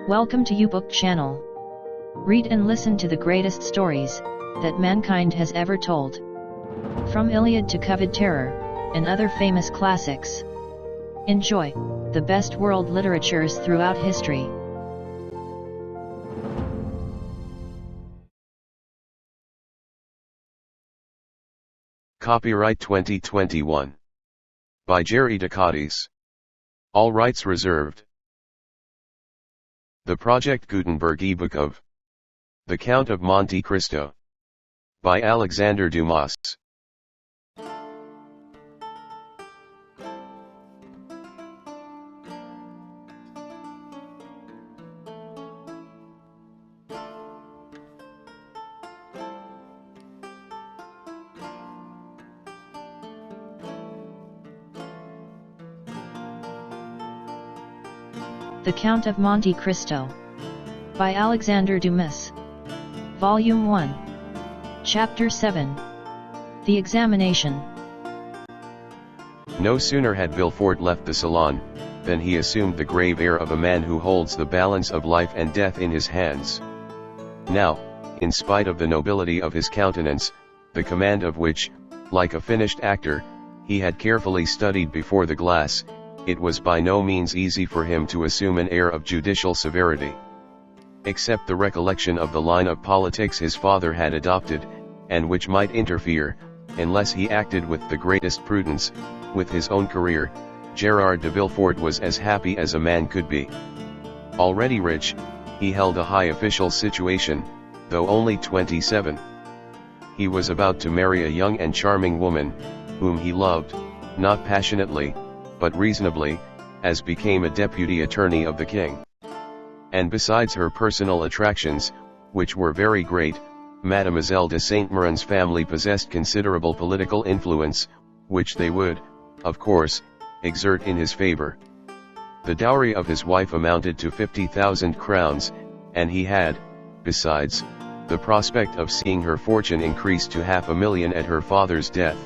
Welcome to YouBook channel. Read and listen to the greatest stories that mankind has ever told. From Iliad to Coveted Terror, and other famous classics. Enjoy the best world literatures throughout history. Copyright 2021. By Jerry Ducatis. All rights reserved. The Project Gutenberg ebook of The Count of Monte Cristo. By Alexandre Dumas. The Count of Monte Cristo. By Alexandre Dumas. Volume 1. Chapter 7. The Examination. No sooner had Villefort left the salon, than he assumed the grave air of a man who holds the balance of life and death in his hands. Now, in spite of the nobility of his countenance, the command of which, like a finished actor, he had carefully studied before the glass, it was by no means easy for him to assume an air of judicial severity. Except the recollection of the line of politics his father had adopted, and which might interfere, unless he acted with the greatest prudence, with his own career, Gerard de Villefort was as happy as a man could be. Already rich, he held a high official situation, though only 27. He was about to marry a young and charming woman, whom he loved, not passionately, but reasonably, as became a deputy attorney of the king. And besides her personal attractions, which were very great, Mademoiselle de Saint-Méran's family possessed considerable political influence, which they would, of course, exert in his favor. The dowry of his wife amounted to 50,000 crowns, and he had, besides, the prospect of seeing her fortune increase to 500,000 at her father's death.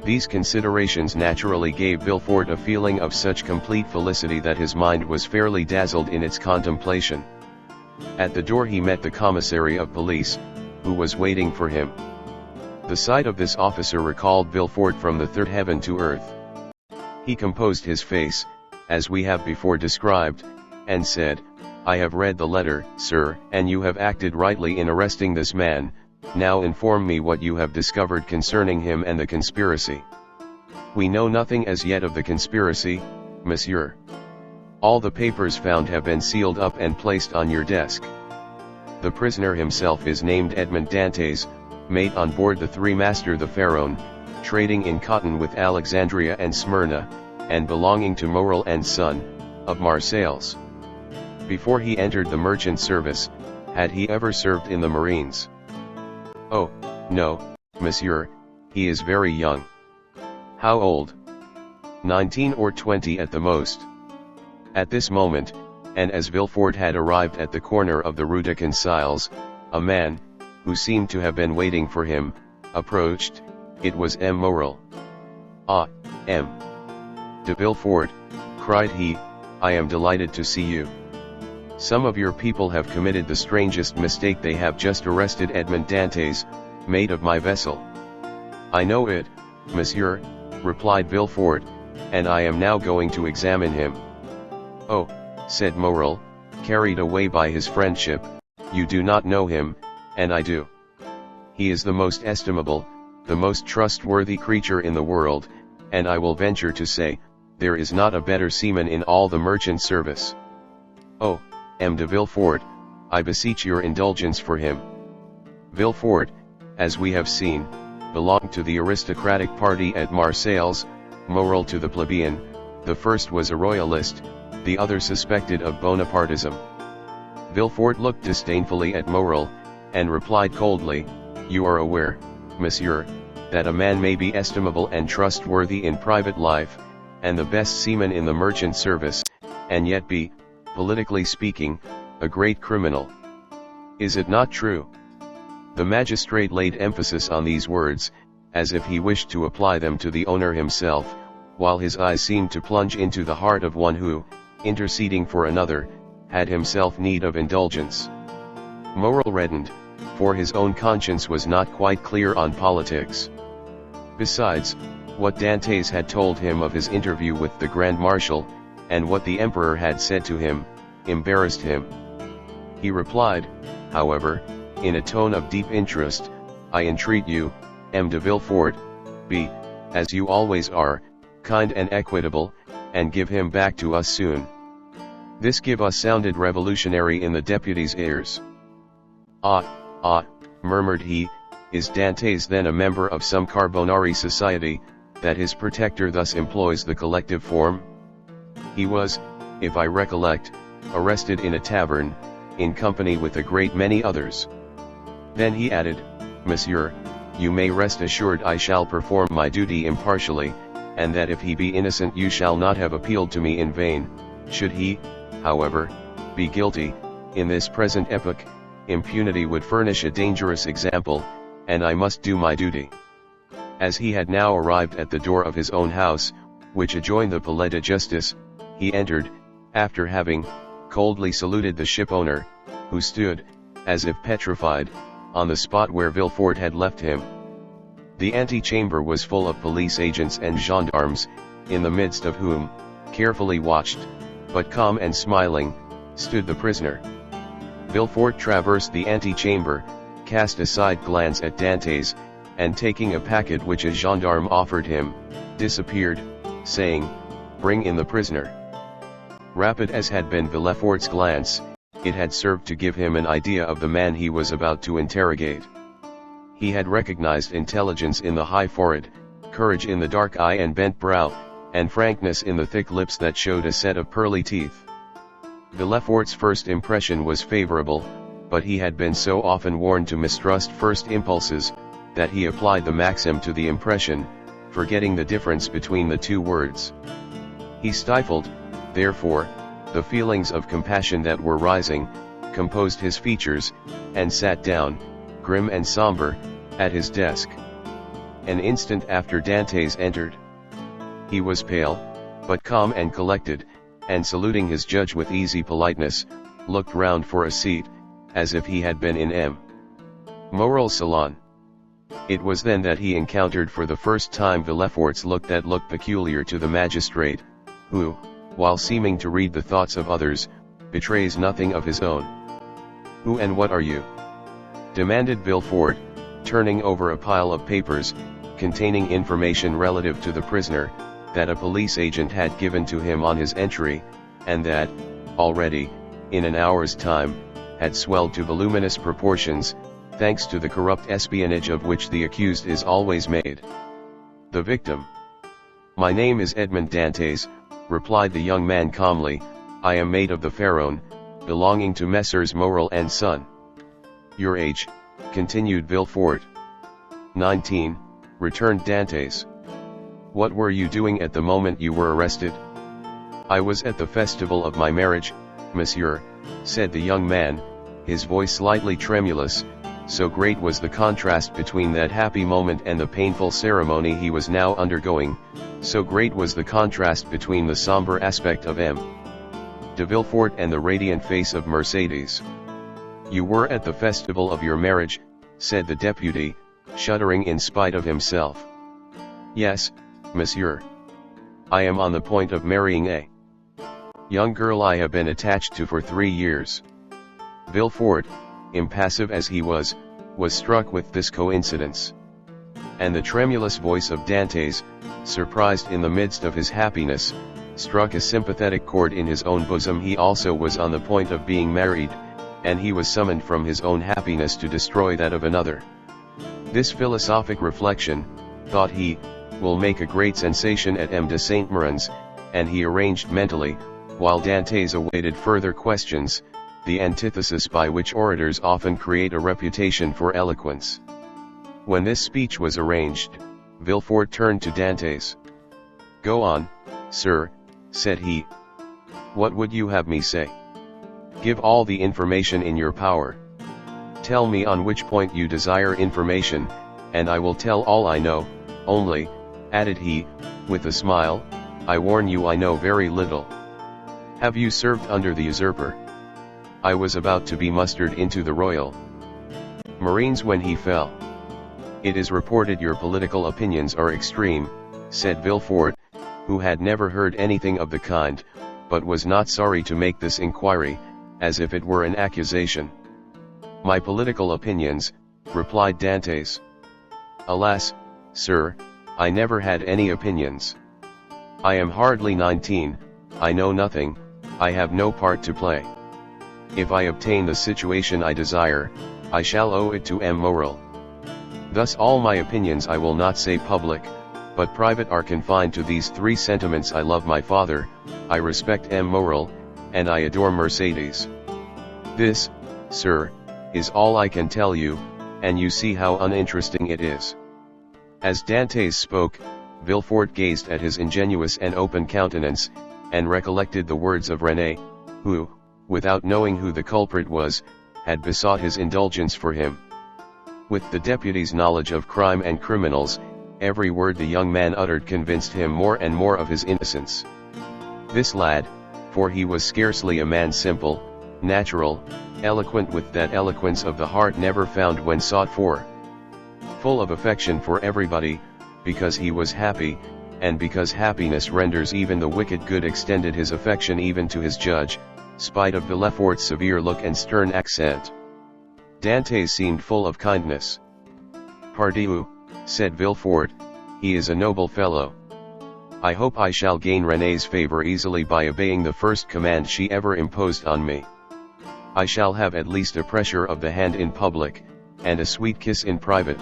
These considerations naturally gave Villefort a feeling of such complete felicity that his mind was fairly dazzled in its contemplation. At the door he met the commissary of police, who was waiting for him. The sight of this officer recalled Villefort from the third heaven to earth. He composed his face, as we have before described, and said, "I have read the letter, sir, and you have acted rightly in arresting this man. Now inform me what you have discovered concerning him and the conspiracy." "We know nothing as yet of the conspiracy, monsieur. All the papers found have been sealed up and placed on your desk. The prisoner himself is named Edmond Dantes, mate on board the three-master the Pharaon, trading in cotton with Alexandria and Smyrna, and belonging to Morel and Son, of Marseilles. Before he entered the merchant service, had he ever served in the marines?" "Oh, no, monsieur, he is very young." "How old?" 19 or 20 at the most." At this moment, and as Villefort had arrived at the corner of the Rue de Concilles, a man, who seemed to have been waiting for him, approached. It was M. Morel. "Ah, M. de Villefort," cried he, "I am delighted to see you. Some of your people have committed the strangest mistake. They have just arrested Edmond Dantes, mate of my vessel." "I know it, monsieur," replied Villefort, "and I am now going to examine him." "Oh," said Morel, carried away by his friendship, "you do not know him, and I do. He is the most estimable, the most trustworthy creature in the world, and I will venture to say, there is not a better seaman in all the merchant service. Oh, M. de Villefort, I beseech your indulgence for him." Villefort, as we have seen, belonged to the aristocratic party at Marseilles, Morel to the plebeian. The first was a royalist, the other suspected of Bonapartism. Villefort looked disdainfully at Morel, and replied coldly, "You are aware, monsieur, that a man may be estimable and trustworthy in private life, and the best seaman in the merchant service, and yet be, politically speaking, a great criminal. Is it not true?" The magistrate laid emphasis on these words, as if he wished to apply them to the owner himself, while his eyes seemed to plunge into the heart of one who, interceding for another, had himself need of indulgence. Morel reddened, for his own conscience was not quite clear on politics. Besides, what Dantes had told him of his interview with the Grand Marshal, and what the Emperor had said to him, embarrassed him. He replied, however, in a tone of deep interest, "I entreat you, M. de Villefort, be, as you always are, kind and equitable, and give him back to us soon." This give us sounded revolutionary in the deputy's ears. Ah, murmured he, is Dantes then a member of some Carbonari society, that his protector thus employs the collective form? He was, if I recollect, arrested in a tavern, in company with a great many others. Then he added, "Monsieur, you may rest assured I shall perform my duty impartially, and that if he be innocent you shall not have appealed to me in vain. Should he, however, be guilty, in this present epoch, impunity would furnish a dangerous example, and I must do my duty." As he had now arrived at the door of his own house, which adjoined the Palais de Justice, he entered, after having coldly saluted the ship-owner, who stood, as if petrified, on the spot where Villefort had left him. The antechamber was full of police agents and gendarmes, in the midst of whom, carefully watched, but calm and smiling, stood the prisoner. Villefort traversed the antechamber, cast a side glance at Dantes, and taking a packet which a gendarme offered him, disappeared, saying, "Bring in the prisoner." Rapid as had been Villefort's glance, it had served to give him an idea of the man he was about to interrogate. He had recognized intelligence in the high forehead, courage in the dark eye and bent brow, and frankness in the thick lips that showed a set of pearly teeth. Villefort's first impression was favorable, but he had been so often warned to mistrust first impulses, that he applied the maxim to the impression, forgetting the difference between the two words. He stifled, therefore, the feelings of compassion that were rising, composed his features, and sat down, grim and somber, at his desk. An instant after Dantes entered. He was pale, but calm and collected, and saluting his judge with easy politeness, looked round for a seat, as if he had been in M. Morel's salon. It was then that he encountered for the first time Villefort's look, that look peculiar to the magistrate, who, while seeming to read the thoughts of others, betrays nothing of his own. "Who and what are you?" demanded Villefort, turning over a pile of papers, containing information relative to the prisoner, that a police agent had given to him on his entry, and that, already, in an hour's time, had swelled to voluminous proportions, thanks to the corrupt espionage of which the accused is always made. The victim. "My name is Edmond Dantes," replied the young man calmly. "I am maid of the Pharaon, belonging to Messrs. Morel and Son." "Your age?" continued Villefort. 19, returned Dantes. "What were you doing at the moment you were arrested?" "I was at the festival of my marriage, monsieur," said the young man, his voice slightly tremulous, so great was the contrast between that happy moment and the painful ceremony he was now undergoing, so great was the contrast between the somber aspect of M. de Villefort and the radiant face of Mercedes. "You were at the festival of your marriage," said the deputy, shuddering in spite of himself. "Yes, monsieur. I am on the point of marrying a young girl I have been attached to for 3 years." Villefort, impassive as he was struck with this coincidence. And the tremulous voice of Dantes, surprised in the midst of his happiness, struck a sympathetic chord in his own bosom. He also was on the point of being married, and he was summoned from his own happiness to destroy that of another. This philosophic reflection, thought he, will make a great sensation at M. de Saint-Méran's, and he arranged mentally, while Dantes awaited further questions, the antithesis by which orators often create a reputation for eloquence. When this speech was arranged, Villefort turned to Dantes. "Go on, sir," said he. "What would you have me say? Give all the information in your power. Tell me on which point you desire information, and I will tell all I know, only," added he, with a smile, "I warn you I know very little." "Have you served under the usurper?" I was about to be mustered into the Royal Marines when he fell. It is reported your political opinions are extreme, said Villefort, who had never heard anything of the kind, but was not sorry to make this inquiry, as if it were an accusation. My political opinions, replied Dantes. Alas, sir, I never had any opinions. I am hardly 19, I know nothing, I have no part to play. If I obtain the situation I desire, I shall owe it to M. Morel. Thus all my opinions I will not say public, but private are confined to these three sentiments: I love my father, I respect M. Morel, and I adore Mercedes. This, sir, is all I can tell you, and you see how uninteresting it is. As Dantes spoke, Villefort gazed at his ingenuous and open countenance, and recollected the words of René, who, without knowing who the culprit was, had besought his indulgence for him. With the deputy's knowledge of crime and criminals, every word the young man uttered convinced him more and more of his innocence. This lad, for he was scarcely a man simple, natural, eloquent with that eloquence of the heart never found when sought for, full of affection for everybody, because he was happy, and because happiness renders even the wicked good, extended his affection even to his judge, spite of Villefort's severe look and stern accent. Dantes seemed full of kindness. Pardieu, said Villefort, he is a noble fellow. I hope I shall gain René's favor easily by obeying the first command she ever imposed on me. I shall have at least a pressure of the hand in public, and a sweet kiss in private.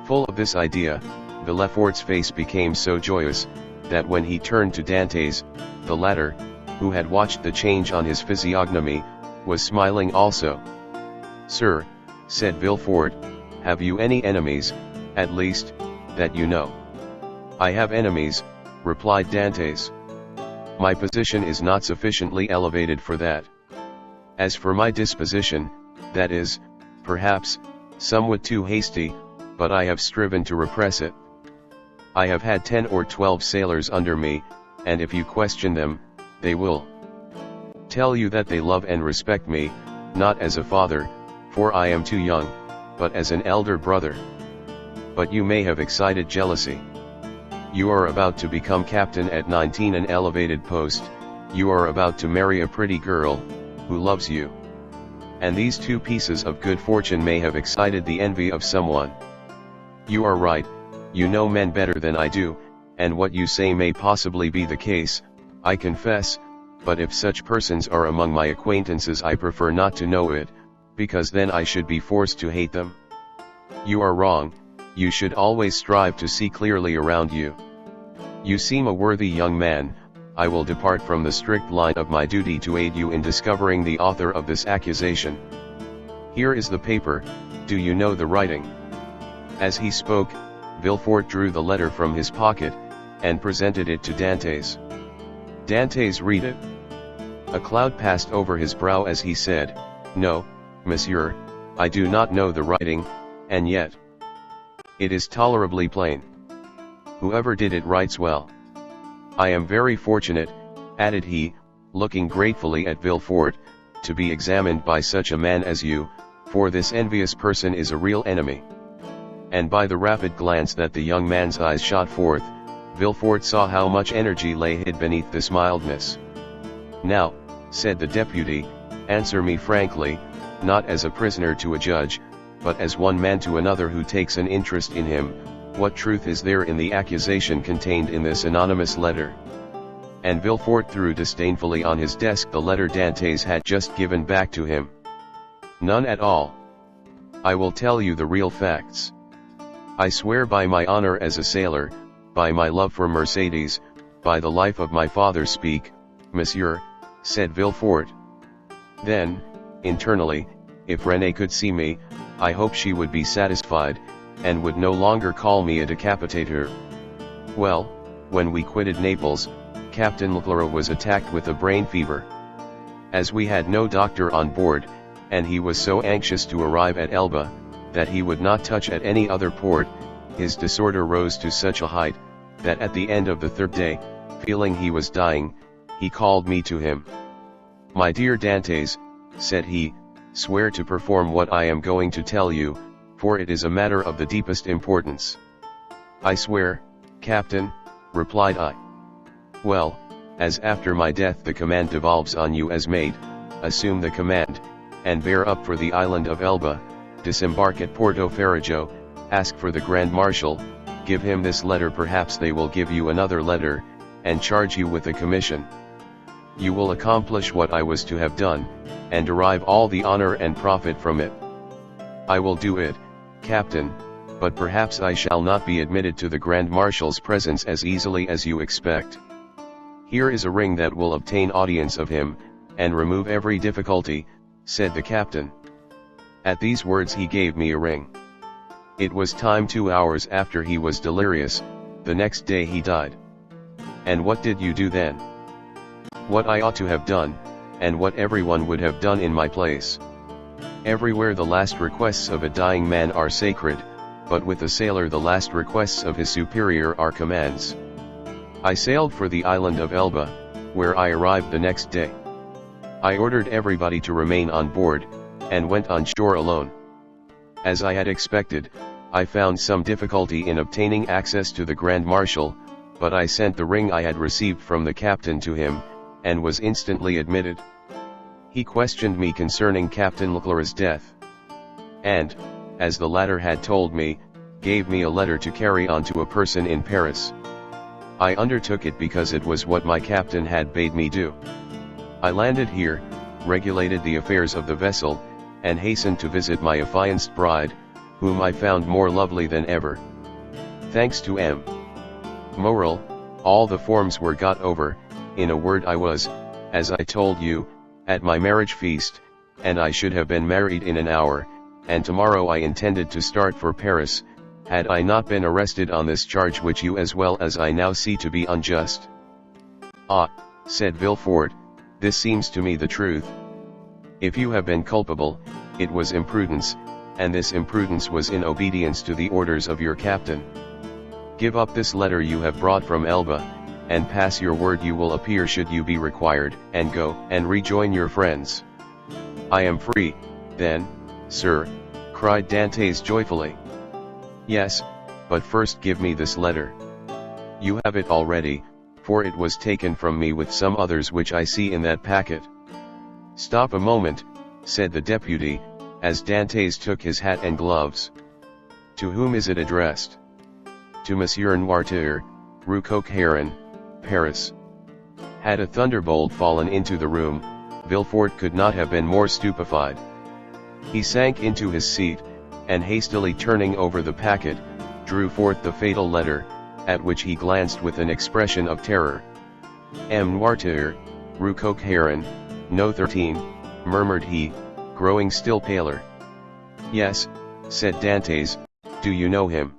Full of this idea, Villefort's face became so joyous, that when he turned to Dantes, the latter, who had watched the change on his physiognomy, was smiling also. Sir, said Villefort, have you any enemies, at least, that you know? I have enemies, replied Dantes. My position is not sufficiently elevated for that. As for my disposition, that is, perhaps, somewhat too hasty, but I have striven to repress it. I have had 10 or 12 sailors under me, and if you question them, they will tell you that they love and respect me, not as a father, for I am too young, but as an elder brother. But you may have excited jealousy. You are about to become captain at 19, an elevated post, you are about to marry a pretty girl, who loves you. And these two pieces of good fortune may have excited the envy of someone. You are right, you know men better than I do, and what you say may possibly be the case, I confess, but if such persons are among my acquaintances I prefer not to know it, because then I should be forced to hate them. You are wrong, you should always strive to see clearly around you. You seem a worthy young man, I will depart from the strict line of my duty to aid you in discovering the author of this accusation. Here is the paper, do you know the writing? As he spoke, Villefort drew the letter from his pocket, and presented it to Dantes. Dantes read it. A cloud passed over his brow as he said, No, monsieur, I do not know the writing, and yet it is tolerably plain. Whoever did it writes well. I am very fortunate, added he, looking gratefully at Villefort, to be examined by such a man as you, for this envious person is a real enemy. And by the rapid glance that the young man's eyes shot forth, Villefort saw how much energy lay hid beneath this mildness. Now, said the deputy, answer me frankly, not as a prisoner to a judge, but as one man to another who takes an interest in him, what truth is there in the accusation contained in this anonymous letter? And Villefort threw disdainfully on his desk the letter Dantes had just given back to him. None at all. I will tell you the real facts. I swear by my honor as a sailor, by my love for Mercedes, by the life of my father. Speak, monsieur, said Villefort. Then, internally, if René could see me, I hope she would be satisfied, and would no longer call me a decapitator. Well, when we quitted Naples, Captain Leclerc was attacked with a brain fever. As we had no doctor on board, and he was so anxious to arrive at Elba, that he would not touch at any other port, his disorder rose to such a height, that at the end of the third day, feeling he was dying, he called me to him. My dear Dantes, said he, swear to perform what I am going to tell you, for it is a matter of the deepest importance. I swear, Captain, replied I. Well, as after my death the command devolves on you as maid, assume the command, and bear up for the island of Elba, disembark at Porto Ferrajo, ask for the Grand Marshal, give him this letter, perhaps they will give you another letter, and charge you with a commission. You will accomplish what I was to have done, and derive all the honor and profit from it. I will do it, Captain, but perhaps I shall not be admitted to the Grand Marshal's presence as easily as you expect. Here is a ring that will obtain audience of him, and remove every difficulty, said the captain. At these words he gave me a ring. It was time 2 hours after he was delirious, the next day he died. And what did you do then? What I ought to have done, and what everyone would have done in my place. Everywhere the last requests of a dying man are sacred, but with a sailor the last requests of his superior are commands. I sailed for the island of Elba, where I arrived the next day. I ordered everybody to remain on board, and went on shore alone. As I had expected, I found some difficulty in obtaining access to the Grand Marshal, but I sent the ring I had received from the captain to him, and was instantly admitted. He questioned me concerning Captain Leclerc's death, and, as the latter had told me, gave me a letter to carry on to a person in Paris. I undertook it because it was what my captain had bade me do. I landed here, regulated the affairs of the vessel, and hastened to visit my affianced bride, whom I found more lovely than ever. Thanks to M. Moral, all the forms were got over. In a word, I was, as I told you, at my marriage feast, and I should have been married in an hour, and tomorrow I intended to start for Paris, had I not been arrested on this charge which you as well as I now see to be unjust. Ah, said Villefort, this seems to me the truth. If you have been culpable, it was imprudence, and this imprudence was in obedience to the orders of your captain. Give up this letter you have brought from Elba, and pass your word you will appear should you be required, and go and rejoin your friends. I am free, then, sir, cried Dantes joyfully. Yes, but first give me this letter. You have it already, for it was taken from me with some others which I see in that packet. Stop a moment, said the deputy, as Dantes took his hat and gloves. To whom is it addressed? To Monsieur Noirtier, Rue Coq-Heron, Paris. Had a thunderbolt fallen into the room, Villefort could not have been more stupefied. He sank into his seat, and hastily turning over the packet, drew forth the fatal letter, at which he glanced with an expression of terror. M. Noirtier, Rue Coq-Heron, No. 13, murmured he, growing still paler. Yes, said Dantes, do you know him?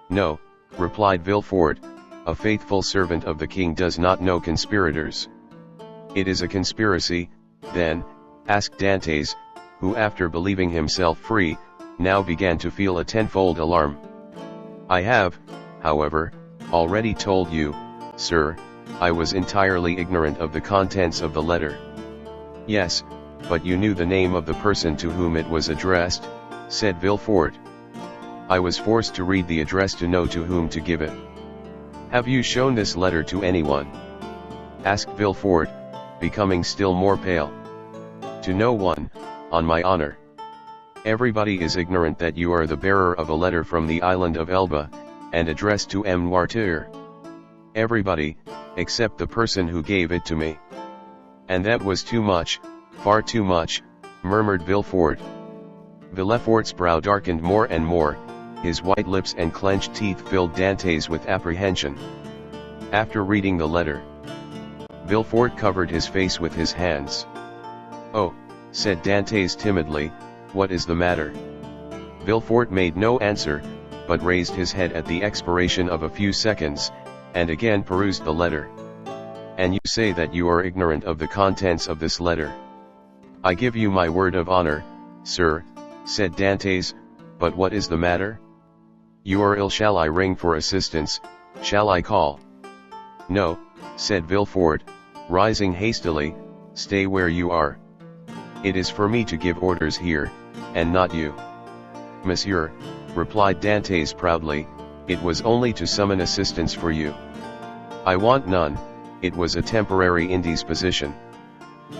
No, replied Villefort, a faithful servant of the king does not know conspirators. It is a conspiracy, then, asked Dantes, who after believing himself free, now began to feel a tenfold alarm. I have, however, already told you, sir, I was entirely ignorant of the contents of the letter. Yes, but you knew the name of the person to whom it was addressed, said Villefort. I was forced to read the address to know to whom to give it. Have you shown this letter to anyone? Asked Villefort, becoming still more pale. To no one, on my honor. Everybody is ignorant that you are the bearer of a letter from the island of Elba, and addressed to M. Noirtier. Everybody, except the person who gave it to me. And that was too much, far too much, murmured Villefort. Villefort's brow darkened more and more, his white lips and clenched teeth filled Dantes with apprehension. After reading the letter, Villefort covered his face with his hands. Oh, said Dantes timidly, what is the matter? Villefort made no answer, but raised his head at the expiration of a few seconds, and again perused the letter. And you say that you are ignorant of the contents of this letter. I give you my word of honor, sir, said Dantes, but what is the matter? You are ill. Shall I ring for assistance? Shall I call? No, said Villefort, rising hastily, stay where you are. It is for me to give orders here, and not you. Monsieur, replied Dantes proudly, it was only to summon assistance for you. I want none, it was a temporary indisposition.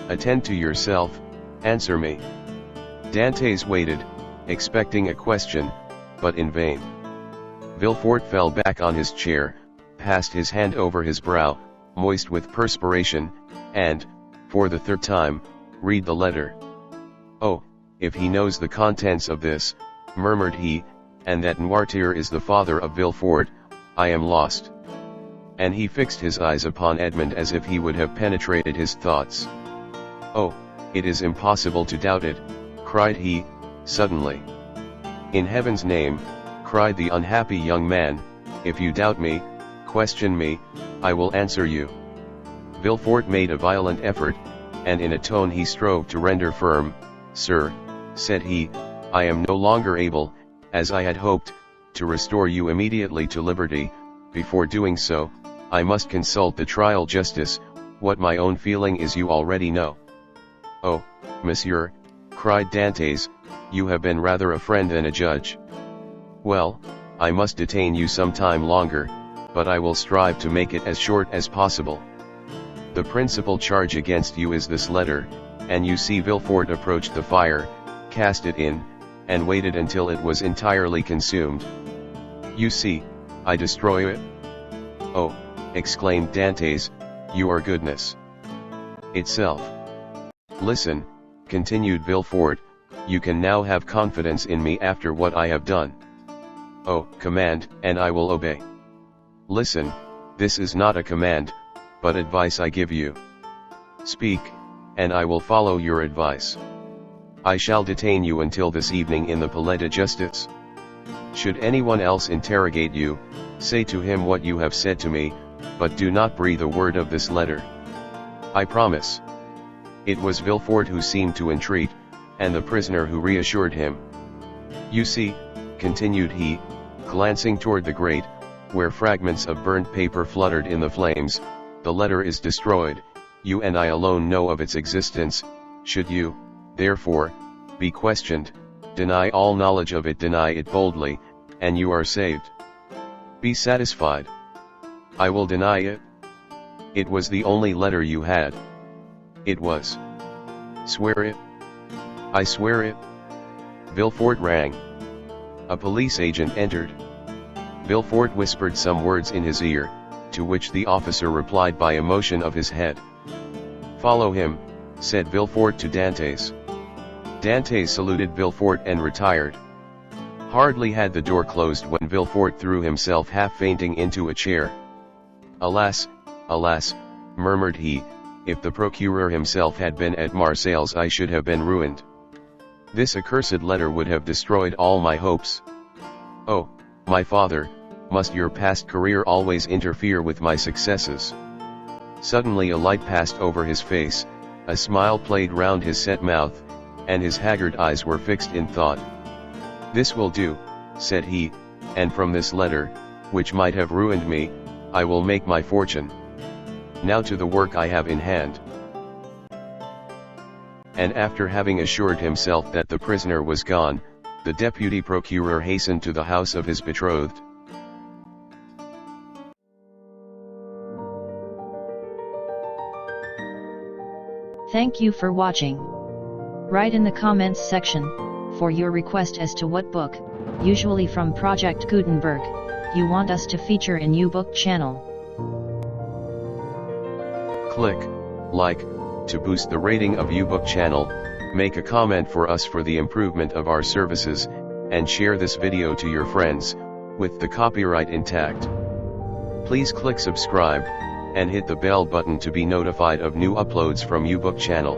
Attend to yourself, answer me. Dantes waited, expecting a question, but in vain. Villefort fell back on his chair, passed his hand over his brow, moist with perspiration, and, for the third time, read the letter. Oh, if he knows the contents of this, murmured he, and that Noirtier is the father of Villefort, I am lost. And he fixed his eyes upon Edmond as if he would have penetrated his thoughts. Oh, it is impossible to doubt it, cried he, suddenly. In heaven's name, cried the unhappy young man, if you doubt me, question me, I will answer you. Villefort made a violent effort, and in a tone he strove to render firm, Sir, said he, I am no longer able, as I had hoped, to restore you immediately to liberty. Before doing so, I must consult the trial justice. What my own feeling is you already know. Oh, monsieur, cried Dantes, you have been rather a friend than a judge. Well, I must detain you some time longer, but I will strive to make it as short as possible. The principal charge against you is this letter, and you see Villefort approached the fire, cast it in, and waited until it was entirely consumed. You see, I destroy it? Oh, exclaimed Dantes, you are goodness itself. Listen, continued Villefort, you can now have confidence in me after what I have done. Oh, command, and I will obey. Listen, this is not a command, but advice I give you. Speak, and I will follow your advice. I shall detain you until this evening in the Palais de Justice. Should anyone else interrogate you, say to him what you have said to me, but do not breathe a word of this letter. I promise. It was Villefort who seemed to entreat, and the prisoner who reassured him. You see, continued he, glancing toward the grate, where fragments of burnt paper fluttered in the flames, the letter is destroyed, you and I alone know of its existence. Should you, therefore, be questioned, deny all knowledge of it, deny it boldly, and you are saved. Be satisfied. I will deny it. It was the only letter you had. It was. Swear it. I swear it. Villefort rang. A police agent entered. Villefort whispered some words in his ear, to which the officer replied by a motion of his head. Follow him, said Villefort to Dantes. Dantes saluted Villefort and retired. Hardly had the door closed when Villefort threw himself half-fainting into a chair. Alas, alas, murmured he, if the procureur himself had been at Marseilles I should have been ruined. This accursed letter would have destroyed all my hopes. Oh, my father, must your past career always interfere with my successes? Suddenly a light passed over his face, a smile played round his set mouth, and his haggard eyes were fixed in thought. This will do, said he, and from this letter, which might have ruined me, I will make my fortune. Now to the work I have in hand. And after having assured himself that the prisoner was gone, the deputy procureur hastened to the house of his betrothed. Thank you for watching. Write in the comments section for your request as to what book, usually from Project Gutenberg, you want us to feature in YouBook channel. Click like to boost the rating of YouBook channel, make a comment for us for the improvement of our services, and share this video to your friends, with the copyright intact. Please click subscribe, and hit the bell button to be notified of new uploads from YouBook channel.